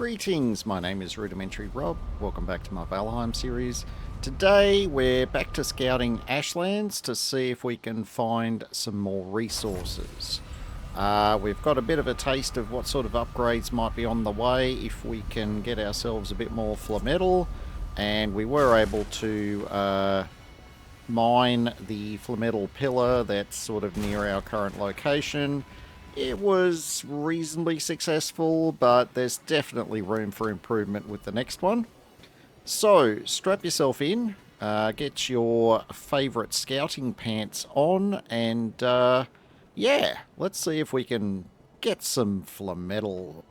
Greetings, my name is Rudimentary Rob. Welcome back to my Valheim series. Today we're back to scouting Ashlands to see if we can find some more resources. We've got a bit of a taste of what sort of upgrades might be on the way if we can get ourselves a bit more Flametal, and we were able to mine the Flametal pillar that's sort of near our current location. It was reasonably successful, but there's definitely room for improvement with the next one. So, strap yourself in, get your favourite scouting pants on, and yeah, let's see if we can get some Flametal.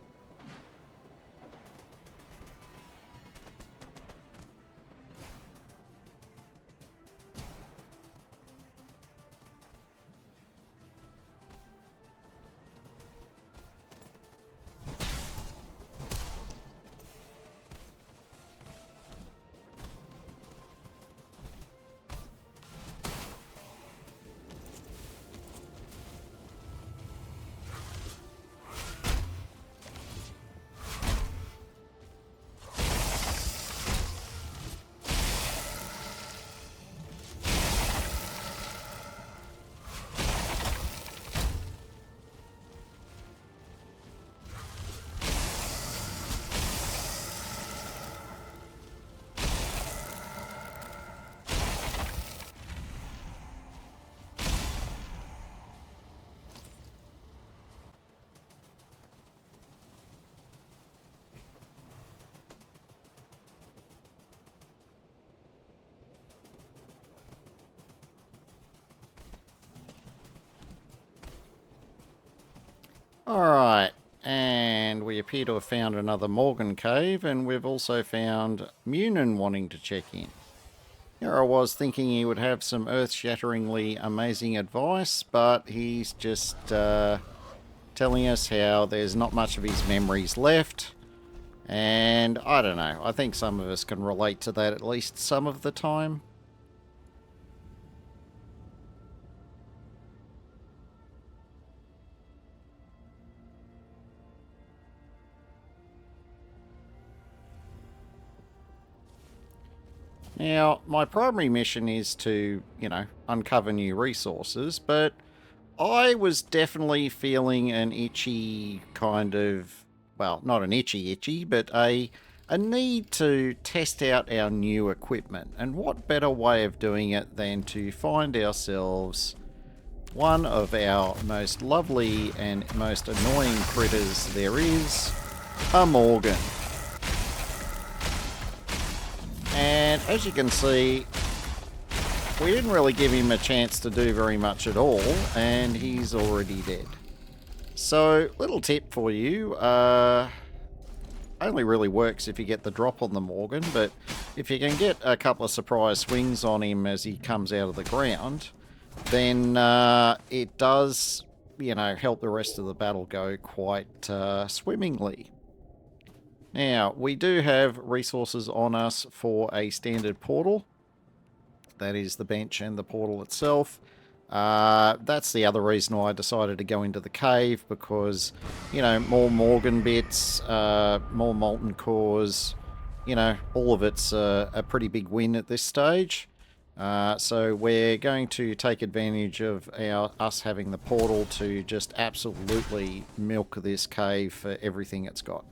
Alright, and we appear to have found another Morgan cave, and we've also found Munin wanting to check in. Here I was thinking he would have some earth-shatteringly amazing advice, but he's just telling us how there's not much of his memories left. And I don't know, I think some of us can relate to that at least some of the time. Now, my primary mission is to, uncover new resources, but I was definitely feeling an itchy kind of, well, not an itchy, but a need to test out our new equipment. And what better way of doing it than to find ourselves one of our most lovely and most annoying critters there is, a Morgan. And as you can see, we didn't really give him a chance to do very much at all, and he's already dead. So, little tip for you, only really works if you get the drop on the Morgan, but if you can get a couple of surprise swings on him as he comes out of the ground, then it does, help the rest of the battle go quite swimmingly. Now, we do have resources on us for a standard portal. That is the bench and the portal itself. That's the other reason why I decided to go into the cave, because, more Morgan bits, more molten cores, all of it's a pretty big win at this stage. So we're going to take advantage of us having the portal to just absolutely milk this cave for everything it's got.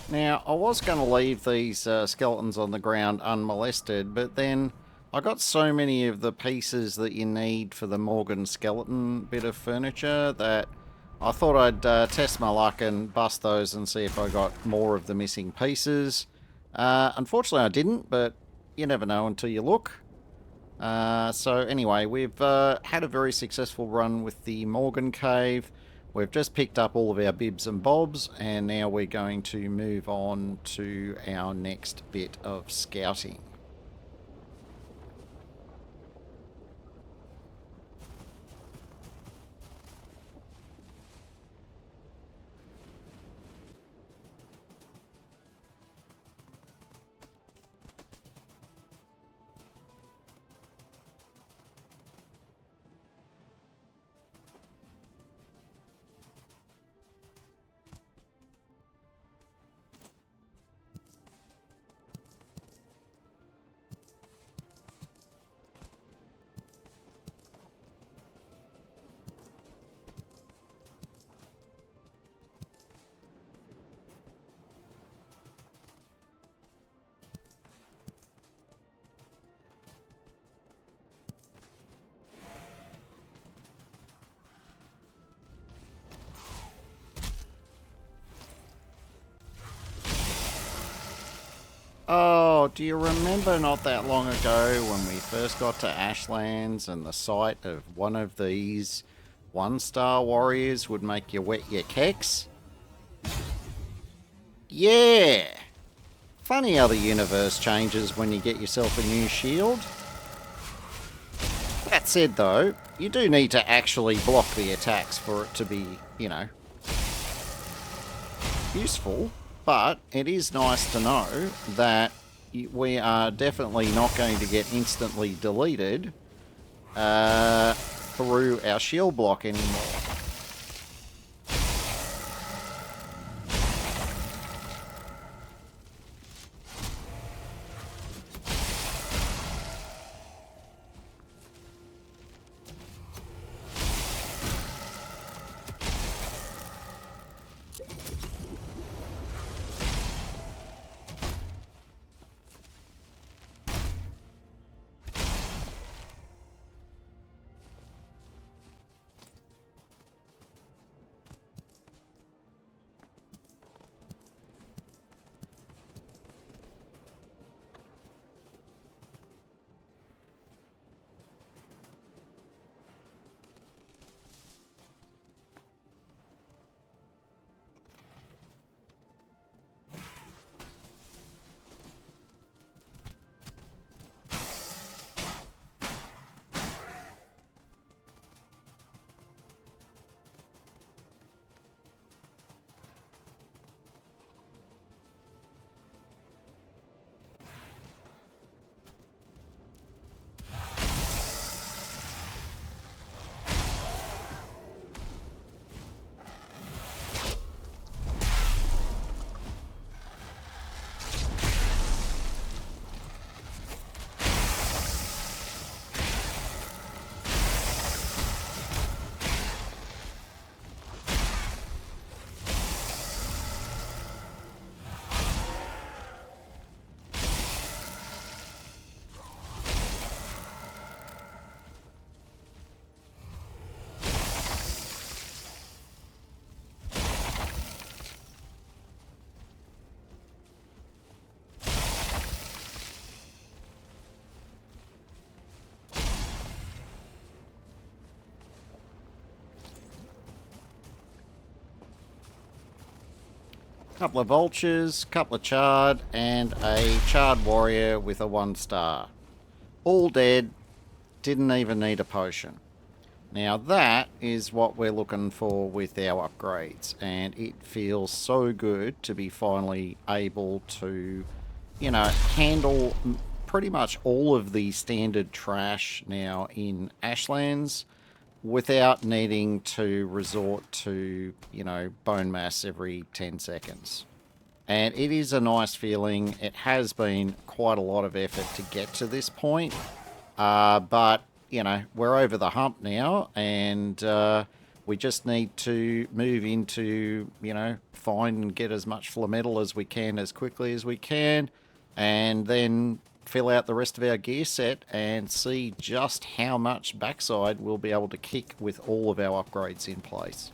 Now, I was going to leave these skeletons on the ground unmolested, but then I got so many of the pieces that you need for the Morgan skeleton bit of furniture that I thought I'd test my luck and bust those and see if I got more of the missing pieces. Unfortunately, I didn't, but you never know until you look. So anyway, we've had a very successful run with the Morgan Cave. We've just picked up all of our bibs and bobs, and now we're going to move on to our next bit of scouting. Oh, do you remember not that long ago when we first got to Ashlands and the sight of one of these one-star warriors would make you wet your kecks? Yeah! Funny how the universe changes when you get yourself a new shield. That said, though, you do need to actually block the attacks for it to be, you know, useful. But it is nice to know that we are definitely not going to get instantly deleted through our shield block anymore. Couple of vultures, couple of charred, and a charred warrior with a 1-star. All dead, didn't even need a potion. Now that is what we're looking for with our upgrades, and it feels so good to be finally able to, you know, handle pretty much all of the standard trash now in Ashlands without needing to resort to, you know, bone mass every 10 seconds. And it is a nice feeling. It has been quite a lot of effort to get to this point. But, you know, we're over the hump now, and We just need to move into, find and get as much Flametal as we can as quickly as we can, and then fill out the rest of our gear set and see just how much backside we'll be able to kick with all of our upgrades in place.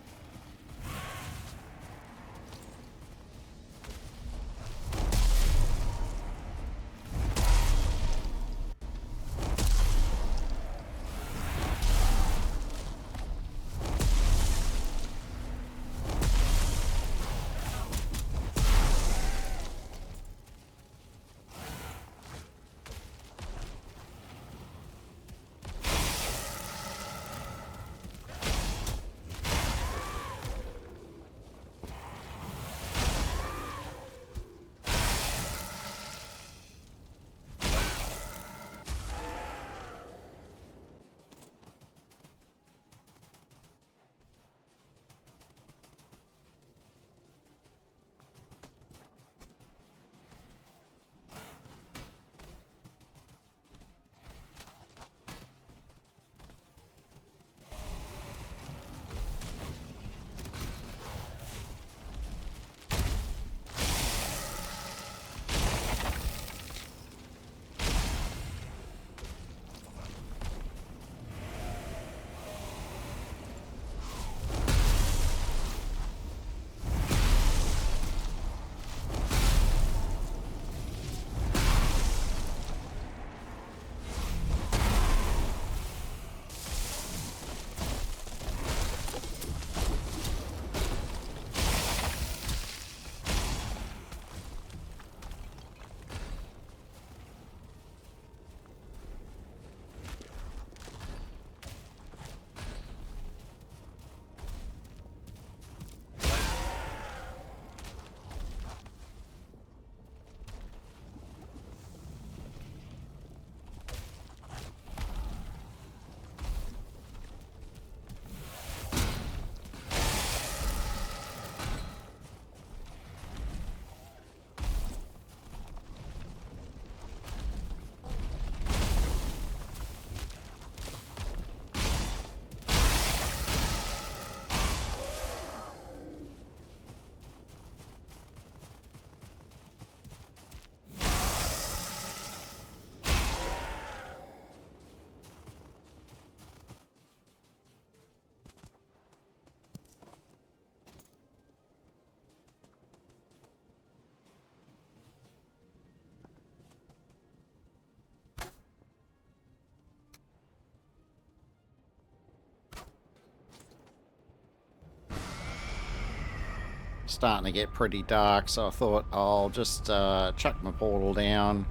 Starting to get pretty dark, so I thought I'll just chuck my portal down,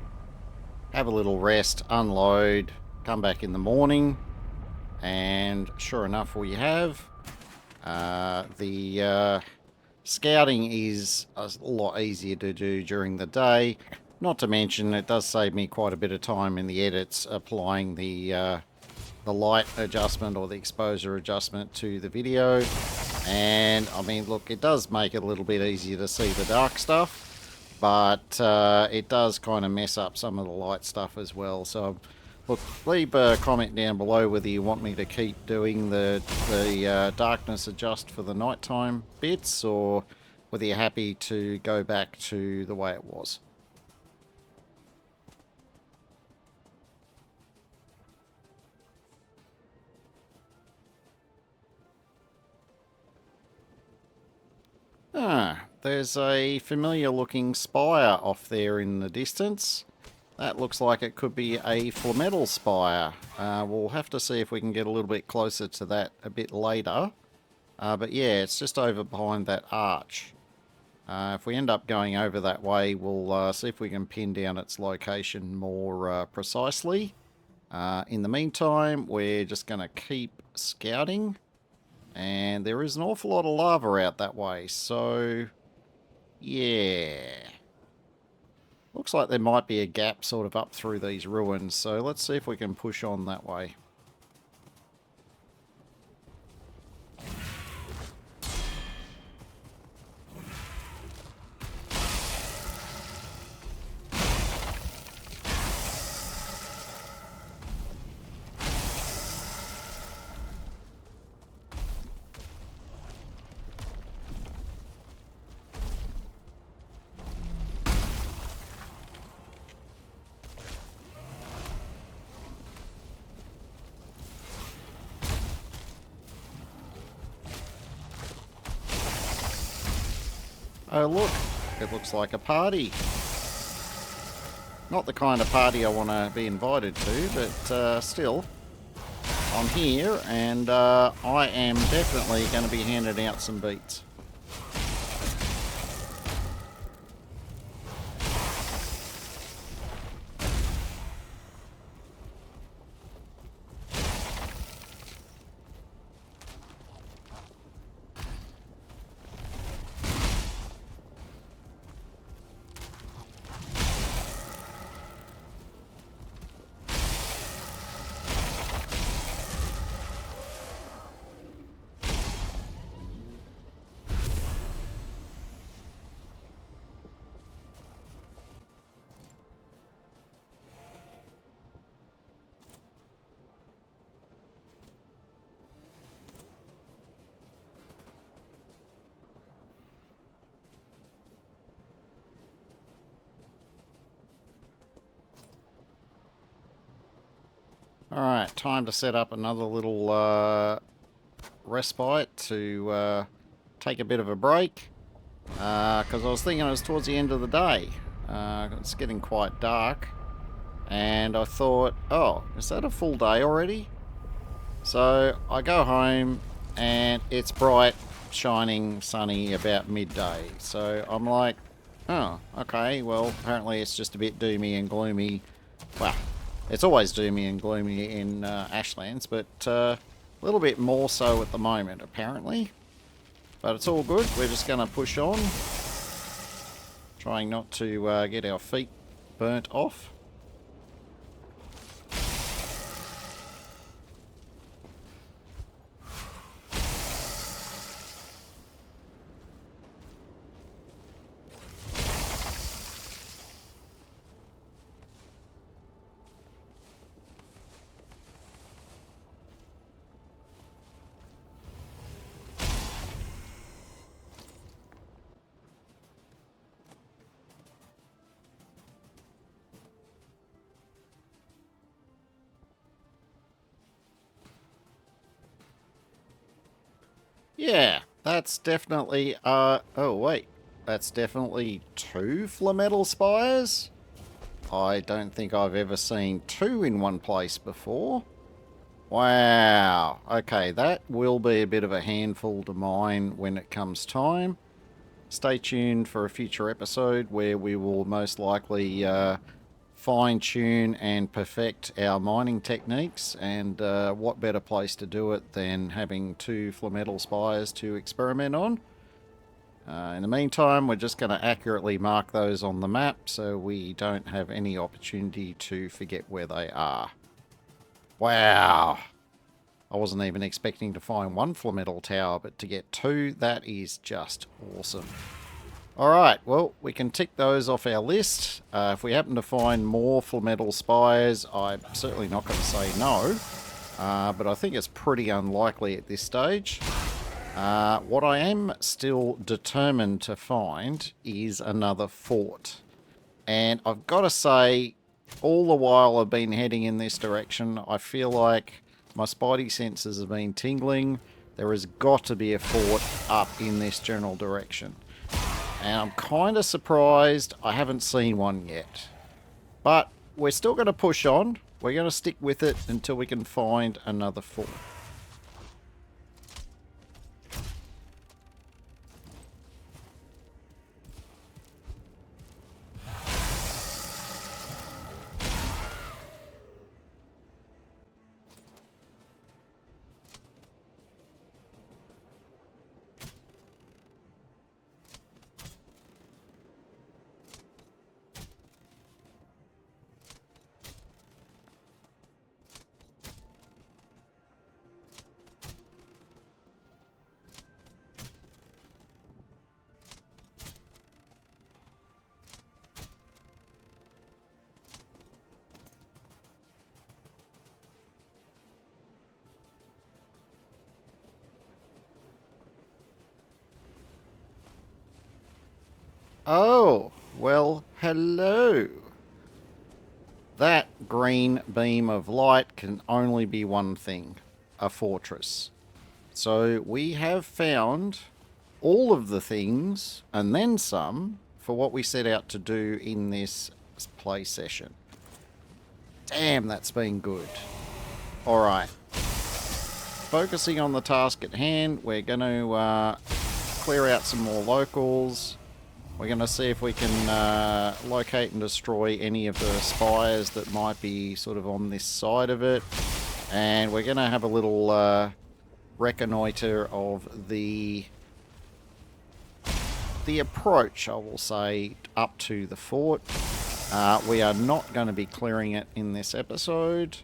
have a little rest, unload, come back in the morning, and sure enough we have. The scouting is a lot easier to do during the day, not to mention it does save me quite a bit of time in the edits applying the light adjustment or the exposure adjustment to the video. And I mean, look, it does make it a little bit easier to see the dark stuff, but it does kind of mess up some of the light stuff as well. So look, leave a comment down below whether you want me to keep doing the darkness adjust for the nighttime bits, or whether you're happy to go back to the way it was. There's a familiar looking spire off there in the distance. That looks like it could be a Flametal spire. We'll have to see if we can get a little bit closer to that a bit later. But yeah, it's just over behind that arch. If we end up going over that way, we'll see if we can pin down its location more precisely. In the meantime, we're just going to keep scouting. And there is an awful lot of lava out that way, so yeah. Looks like there might be a gap sort of up through these ruins, so let's see if we can push on that way. Oh look, it looks like a party. Not the kind of party I want to be invited to, but still, I'm here and I am definitely going to be handing out some beats. Alright, time to set up another little respite to take a bit of a break. Because I was thinking it was towards the end of the day. It's getting quite dark. And I thought, oh, is that a full day already? So I go home and it's bright, shining, sunny about midday. So I'm like, oh, okay, well, apparently it's just a bit doomy and gloomy. Well, it's always doomy and gloomy in Ashlands, but a little bit more so at the moment, apparently. But it's all good. We're just going to push on. Trying not to get our feet burnt off. Yeah, that's definitely, oh wait, that's definitely two Flametal spires? I don't think I've ever seen two in one place before. Wow, okay, that will be a bit of a handful to mine when it comes time. Stay tuned for a future episode where we will most likely fine-tune and perfect our mining techniques, and what better place to do it than having two Flametal spires to experiment on. In the meantime, we're just going to accurately mark those on the map so we don't have any opportunity to forget where they are. Wow! I wasn't even expecting to find one Flametal tower, but to get two, that is just awesome. Alright, well, we can tick those off our list. If we happen to find more Flametal spires, I'm certainly not going to say no. But I think it's pretty unlikely at this stage. What I am still determined to find is another fort. And I've got to say, all the while I've been heading in this direction, I feel like my spidey senses have been tingling. There has got to be a fort up in this general direction. And I'm kind of surprised I haven't seen one yet. But we're still going to push on. We're going to stick with it until we can find another fort. Oh, well, hello. That green beam of light can only be one thing, a fortress. So we have found all of the things, and then some, for what we set out to do in this play session. Damn, that's been good. Alright. Focusing on the task at hand, we're going to clear out some more locals. We're going to see if we can locate and destroy any of the spires that might be sort of on this side of it. And we're going to have a little reconnoiter of the approach, I will say, up to the fort. We are not going to be clearing it in this episode.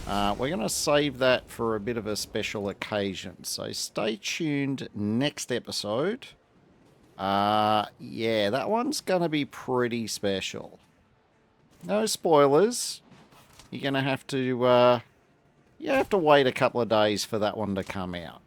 We're going to save that for a bit of a special occasion. So stay tuned next episode. Yeah, that one's going to be pretty special. No spoilers. You're going to have to, you have to wait a couple of days for that one to come out.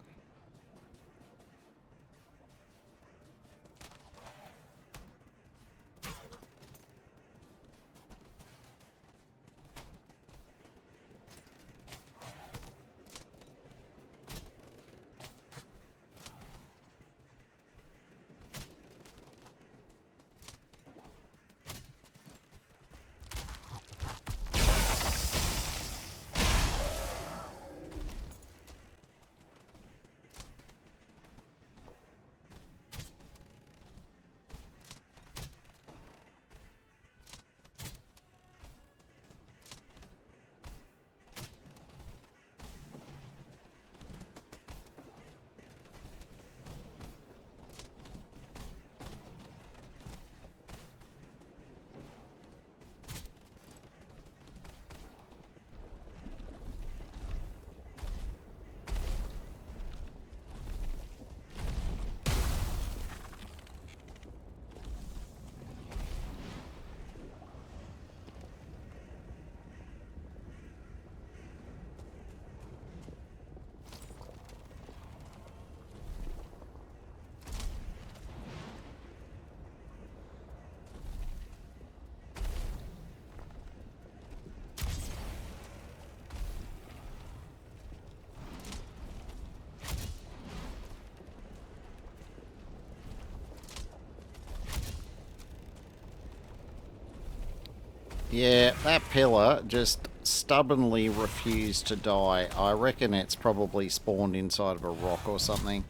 Yeah, that pillar just stubbornly refused to die. I reckon it's probably spawned inside of a rock or something.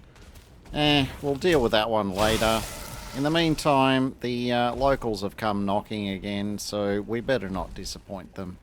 We'll deal with that one later. In the meantime, the locals have come knocking again, so we better not disappoint them.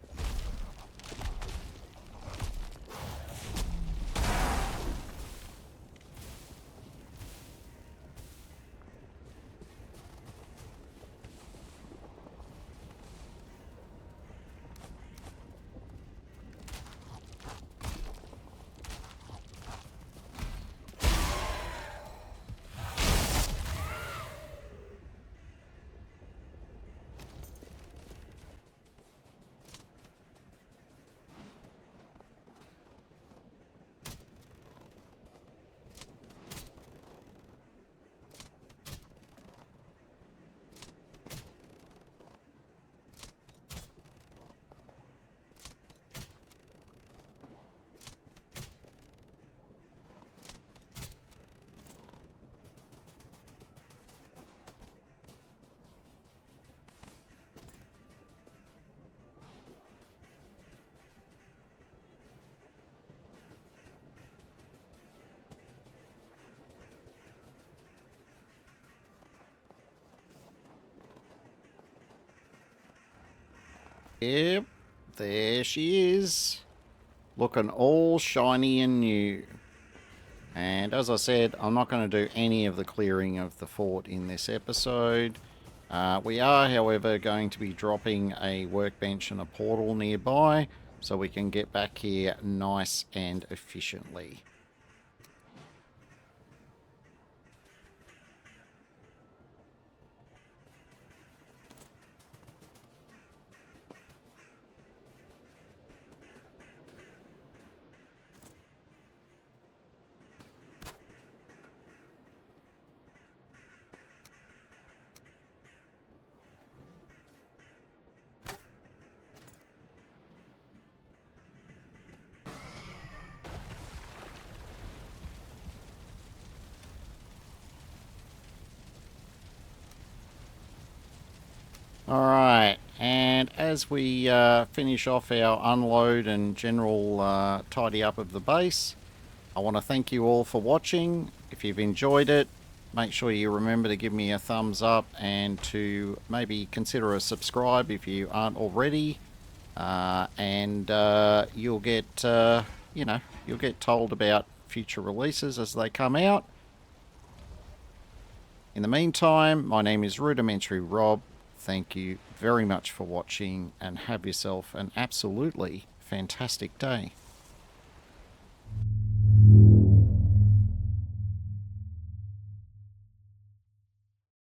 Yep, there she is. Looking all shiny and new. And as I said, I'm not going to do any of the clearing of the fort in this episode. We are, however, going to be dropping a workbench and a portal nearby so we can get back here nice and efficiently. Alright, and as we finish off our unload and general tidy up of the base, I want to thank you all for watching. If you've enjoyed it, make sure you remember to give me a thumbs up and to maybe consider a subscribe if you aren't already. And you'll get, you'll get told about future releases as they come out. In the meantime, my name is Rudimentary Rob. Thank you very much for watching and have yourself an absolutely fantastic day.